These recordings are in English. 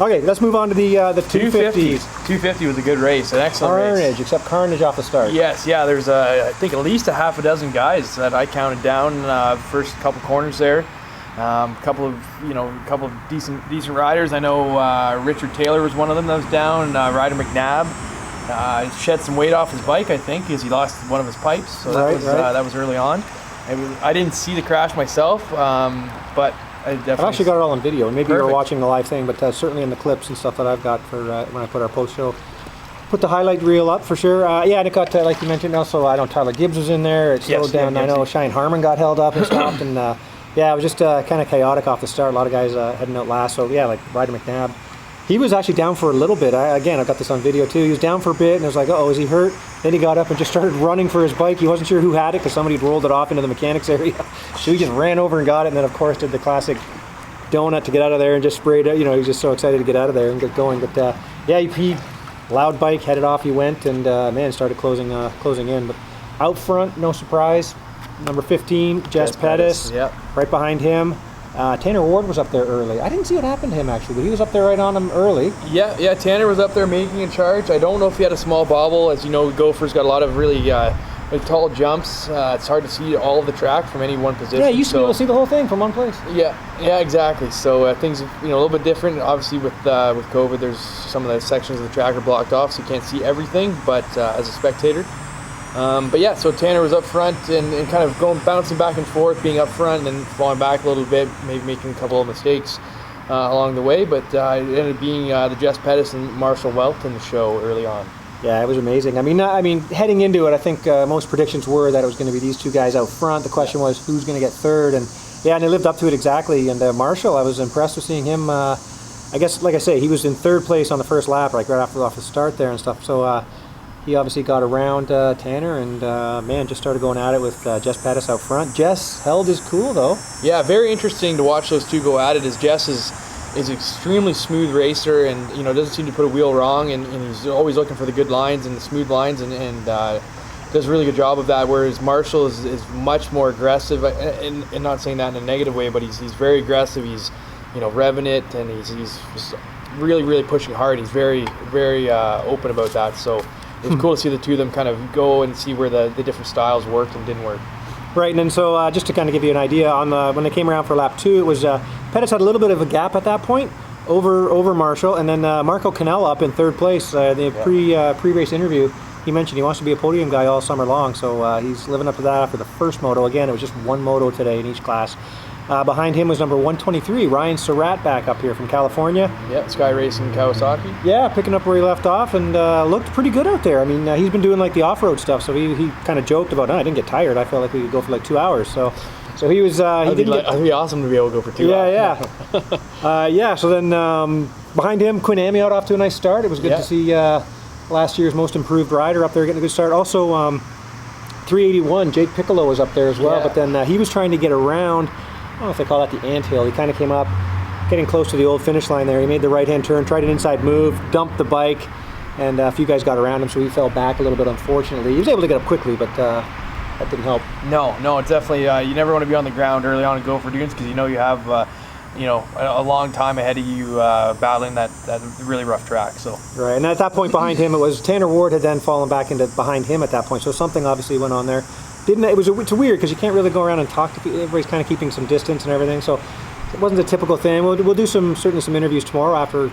Okay, let's move on to the 250s. 250 was a good race, an excellent Carnage, race. except carnage off the start. Yes, yeah. There's I think at least a half a dozen guys that I counted down first couple corners there. Couple of decent riders. I know Richard Taylor was one of them that was down. Ryder McNabb shed some weight off his bike, I think, because he lost one of his pipes. So that was early on. I didn't see the crash myself, but I've actually got it all on video, and maybe you were watching the live thing, but certainly in the clips and stuff that I've got for when I put our post show. Put the highlight reel up for sure. Yeah, and it got, like you mentioned, also I know Tyler Gibbs was in there. It slowed down. I know Cheyenne Harmon got held up and stopped, and yeah, it was just kind of chaotic off the start. A lot of guys heading out last. So yeah, like Ryder McNabb, he was actually down for a little bit. Again, I got this on video too. He was down for a bit, and I was like, oh, is he hurt? Then he got up and just started running for his bike. He wasn't sure who had it because somebody had rolled it off into the mechanics area. So he just ran over and got it, and then of course did the classic donut to get out of there and just sprayed it. You know, he was just so excited to get out of there and get going. But yeah, he loud bike, headed off he went, and man, started closing in. But out front, no surprise, number 15, Jess Pettis. Yep. Right behind him, Tanner Ward was up there early. I didn't see what happened to him actually, but he was up there right on him early. Yeah, Tanner was up there making a charge. I don't know if he had a small bobble. As you know, Gopher's got a lot of really tall jumps. It's hard to see all of the track from any one position. Yeah, you used to be able to see the whole thing from one place. Yeah, exactly. So things, a little bit different. Obviously, with COVID, there's some of the sections of the track are blocked off, so you can't see everything. But as a spectator, but yeah, so Tanner was up front and kind of bouncing back and forth, being up front and then falling back a little bit, maybe making a couple of mistakes along the way. But it ended up being the Jess Pettis and Marshall Welch in the show early on. Yeah, it was amazing. I mean, heading into it, I think most predictions were that it was going to be these two guys out front. The question was who's going to get third, and yeah, and they lived up to it exactly. And Marshall, I was impressed with seeing him. I guess, like I say, he was in third place on the first lap, like right off the start there and stuff. So he obviously got around Tanner and man, just started going at it with Jess Pettis out front. Jess held his cool though. Yeah, very interesting to watch those two go at it. As Jess is an extremely smooth racer, and doesn't seem to put a wheel wrong, and he's always looking for the good lines and the smooth lines, and does a really good job of that. Whereas Marshall is much more aggressive, and not saying that in a negative way, but he's very aggressive. He's revving it, and he's just really pushing hard. He's very open about that. So it's cool to see the two of them kind of go and see where the different styles worked and didn't work. Right, and then so just to kind of give you an idea, when they came around for lap 2, it was Pettis had a little bit of a gap at that point over Marshall, and then Marco Canella up in third place. The pre-race interview, he mentioned he wants to be a podium guy all summer long, so he's living up to that after the first moto. Again, it was just one moto today in each class. Behind him was number 123, Ryan Surratt, back up here from California. Yeah, Sky Racing Kawasaki. Yeah, picking up where he left off, and looked pretty good out there. I mean, he's been doing like the off-road stuff, so he kind of joked about, I didn't get tired. I felt like we could go for like 2 hours. So he was. It'd be awesome to be able to go for 2 hours. Yeah. So then behind him, Quinn Amiot off to a nice start. It was good to see last year's most improved rider up there getting a good start. Also, 381, Jake Piccolo was up there as well, but then he was trying to get around. I don't know if they call that the anthill. He kind of came up, getting close to the old finish line there. He made the right-hand turn, tried an inside move, dumped the bike, and a few guys got around him, so he fell back a little bit, unfortunately. He was able to get up quickly, but that didn't help. No, it's definitely, you never want to be on the ground early on in Gopher Dunes because you have a long time ahead of you battling that really rough track. So right, and at that point behind him, it was Tanner Ward had then fallen back into behind him at that point, so something obviously went on there. It's weird because you can't really go around and talk to people. Everybody's kind of keeping some distance and everything, so it wasn't a typical thing. We'll do certainly some interviews tomorrow after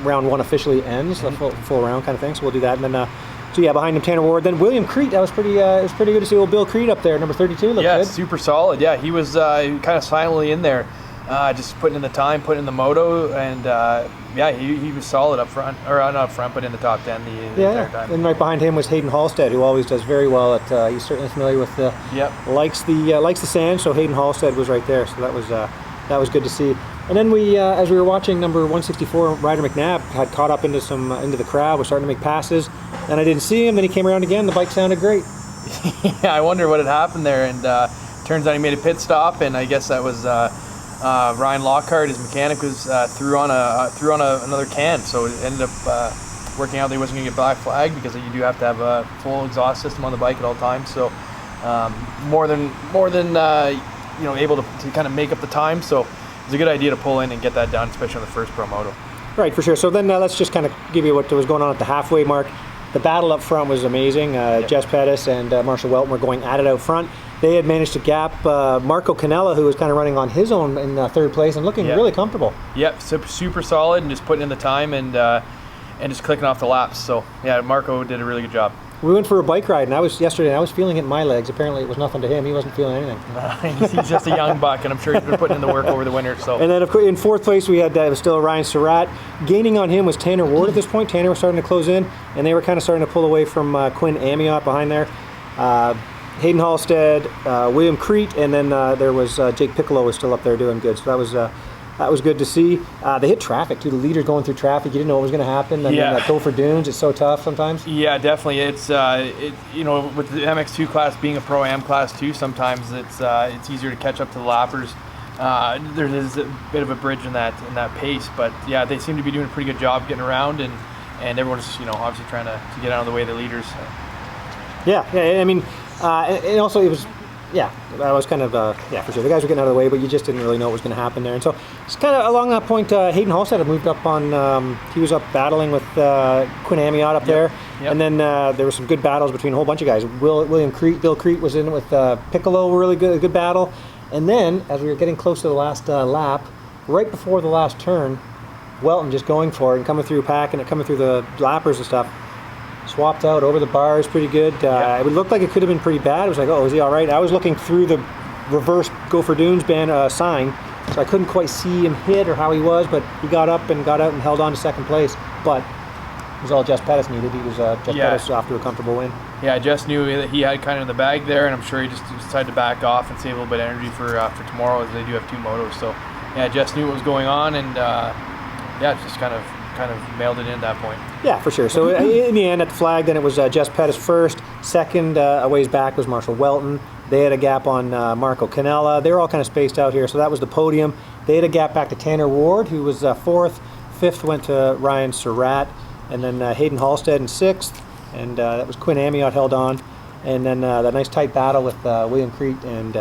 round 1 officially ends, the full round kind of thing. So we'll do that, and then so yeah, behind him Tanner Ward. Then William Crete. That was pretty. It was pretty good to see old Bill Crete up there, number 32. Looked good. Super solid. Yeah, he was kind of silently in there, just putting in the time, putting in the moto, and he was solid up front, or not up front, but in the top 10 the entire time. And right behind him was Hayden Halstead, who always does very well at. He's certainly familiar with the. Likes the sand, so Hayden Halstead was right there. So that was good to see. And then we, as we were watching, number 164, Ryder McNabb had caught up into the crowd, was starting to make passes, and I didn't see him. Then he came around again. The bike sounded great. Yeah, I wonder what had happened there. And turns out he made a pit stop, and I guess that was. Ryan Lockhart, his mechanic, was threw on another can, so it ended up working out that he wasn't going to get black flagged because you do have to have a full exhaust system on the bike at all times. So more than able to kind of make up the time. So it's a good idea to pull in and get that done, especially on the first pro moto. Right, for sure. So then let's just kind of give you what was going on at the halfway mark. The battle up front was amazing. Jess Pettis and Marshall Welton were going at it out front. They had managed to gap Marco Canella, who was kind of running on his own in third place and looking really comfortable. Yep, super solid and just putting in the time and just clicking off the laps. So yeah, Marco did a really good job. We went for a bike ride, and I was feeling it in my legs. Apparently, it was nothing to him. He wasn't feeling anything. He's just a young buck, and I'm sure he's been putting in the work over the winter. So. And then, of course, in fourth place, we had it was still Ryan Surratt. Gaining on him was Tanner Ward at this point. Tanner was starting to close in, and they were kind of starting to pull away from Quinn Amiot behind there. Hayden Halstead, William Crete, and then there was Jake Piccolo was still up there doing good. So that was good to see. They hit traffic too. The leaders going through traffic. You didn't know what was going to happen. And then that Gopher Dunes, it's so tough sometimes. Yeah, definitely. It's with the MX2 class being a Pro-Am class too, sometimes it's easier to catch up to the lappers. There is a bit of a bridge in that pace, but yeah, they seem to be doing a pretty good job getting around, and everyone's obviously trying to get out of the way of the leaders. Yeah. I mean, and also it was. Yeah, I was kind of, for sure. The guys were getting out of the way, but you just didn't really know what was going to happen there. And so it's kind of along that point, Hayden Halstead had moved up on, he was up battling with Quinn Amiot up there. Yep. And then there were some good battles between a whole bunch of guys. William Crete, Bill Crete was in it with Piccolo, really good battle. And then, as we were getting close to the last lap, right before the last turn, Welton just going for it and coming through packing it, coming through the lappers and stuff. Swapped out over the bars pretty good. It looked like it could have been pretty bad. It was like, oh, is he all right? I was looking through the reverse Gopher Dunes sign, so I couldn't quite see him hit or how he was, but he got up and got out and held on to second place. But it was all Jess Pettis needed. He was Pettis off to a comfortable win. Yeah, Jess knew that he had kind of in the bag there, and I'm sure he just decided to back off and save a little bit of energy for tomorrow, as they do have two motos. So yeah, Jess knew what was going on, and just kind of mailed it in at that point. Yeah, for sure. So in the end, at the flag, then it was Jess Pettis first. Second, a ways back, was Marshall Welton. They had a gap on Marco Canella. They were all kind of spaced out here, so that was the podium. They had a gap back to Tanner Ward, who was fourth. Fifth went to Ryan Surratt, and then Hayden Halstead in sixth, and that was Quinn Amiot held on. And then that nice tight battle with William Crete and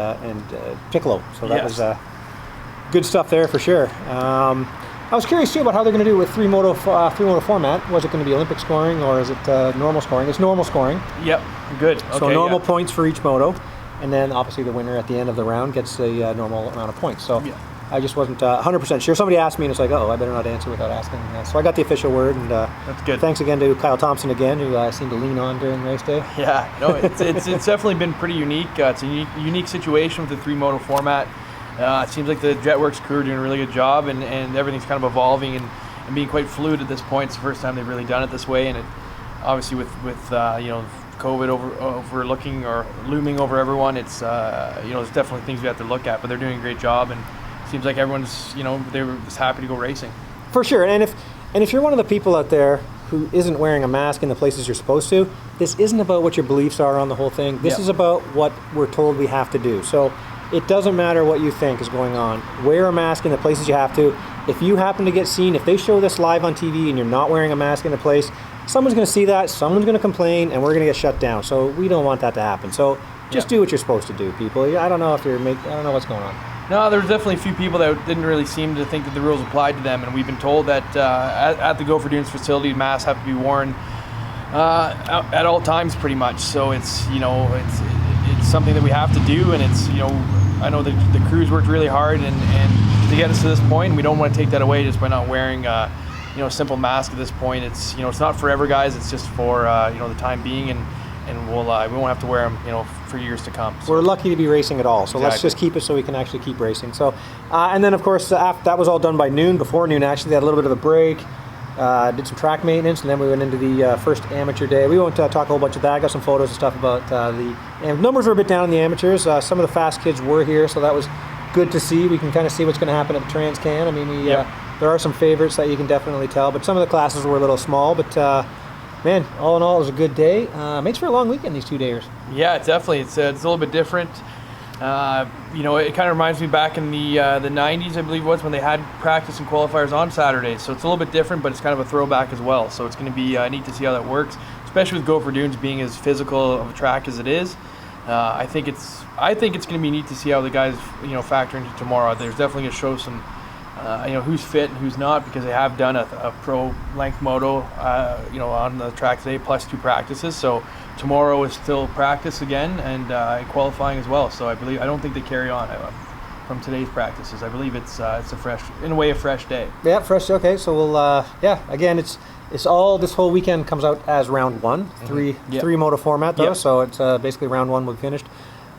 Piccolo. So that was good stuff there for sure. I was curious too about how they're going to do it with three moto format. Was it going to be Olympic scoring, or is it normal scoring? It's normal scoring. Yep, good. Okay, so normal points for each moto, and then obviously the winner at the end of the round gets a normal amount of points. So I just wasn't 100% sure. Somebody asked me, and it's like, oh, I better not answer without asking. So I got the official word, and that's good. Thanks again to Kyle Thompson again, who I seemed to lean on during race day. Yeah, no, it's definitely been pretty unique. It's a unique situation with the three moto format. It seems like the Jetworks crew are doing a really good job, and everything's kind of evolving and being quite fluid at this point. It's the first time they've really done it this way, and it obviously with COVID overlooking or looming over everyone, it's there's definitely things we have to look at, but they're doing a great job, and it seems like everyone's they were just happy to go racing. For sure, and if you're one of the people out there who isn't wearing a mask in the places you're supposed to, this isn't about what your beliefs are on the whole thing. This is about what we're told we have to do. So it doesn't matter what you think is going on. Wear a mask in the places you have to. If you happen to get seen, if they show this live on TV and you're not wearing a mask in a place, someone's going to see that, someone's going to complain, and we're going to get shut down. So we don't want that to happen. So just do what you're supposed to do, people. I don't know if I don't know what's going on. No, there's definitely a few people that didn't really seem to think that the rules applied to them, and we've been told that at the Gopher Dunes facility, masks have to be worn at all times, pretty much. So it's it's something that we have to do, and it's I know that the crew's worked really hard and to get us to this point, and we don't want to take that away just by not wearing a simple mask at this point. It's it's not forever, guys. It's just for the time being, and we won't have to wear them for years to come. So. We're lucky to be racing at all, so let's just keep it so we can actually keep racing. So and then of course after that was all done by noon. Before noon, actually, they had a little bit of a break. Did some track maintenance, and then we went into the first amateur day. We won't talk a whole bunch of that. I got some photos and stuff about the numbers were a bit down in the amateurs. Some of the fast kids were here, so that was good to see. We can kind of see what's going to happen at the Trans Can. I mean, there are some favorites that you can definitely tell, but some of the classes were a little small. But man, all in all, it was a good day. Makes for a long weekend, these 2 days. Yeah, definitely. It's a little bit different. It kind of reminds me back in the 90s, I believe it was, when they had practice and qualifiers on Saturdays. So it's a little bit different, but it's kind of a throwback as well. So it's going to be neat to see how that works, especially with Gopher Dunes being as physical of a track as it is. I think it's going to be neat to see how the guys factor into tomorrow. There's definitely going to show some who's fit and who's not, because they have done a pro length moto, on the track today, plus 2 practices. So tomorrow is still practice again, and qualifying as well. So I don't think they carry on from today's practices. I believe it's a fresh day. Yeah, fresh. Okay, so we'll again, it's all, this whole weekend comes out as round 1, three moto format though. So it's basically round 1 will be finished.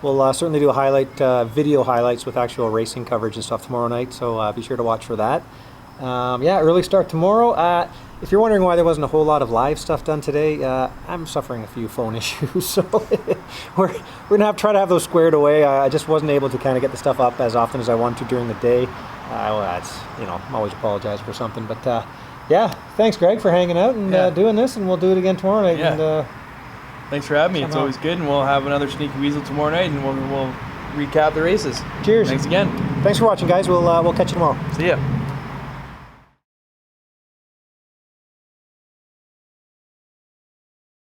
We'll certainly do a video highlights with actual racing coverage and stuff tomorrow night. So be sure to watch for that. Early start tomorrow. If you're wondering why there wasn't a whole lot of live stuff done today, I'm suffering a few phone issues, so we're gonna try to have those squared away. I just wasn't able to kind of get the stuff up as often as I wanted to during the day. I'm always apologize for something, but thanks, Greg, for hanging out and doing this, and we'll do it again tomorrow night. Yeah. And, thanks for having me. It's always good, and we'll have another Sneaky Weasel tomorrow night, and we'll recap the races. Cheers. Thanks again. Thanks for watching, guys. We'll catch you tomorrow. See ya.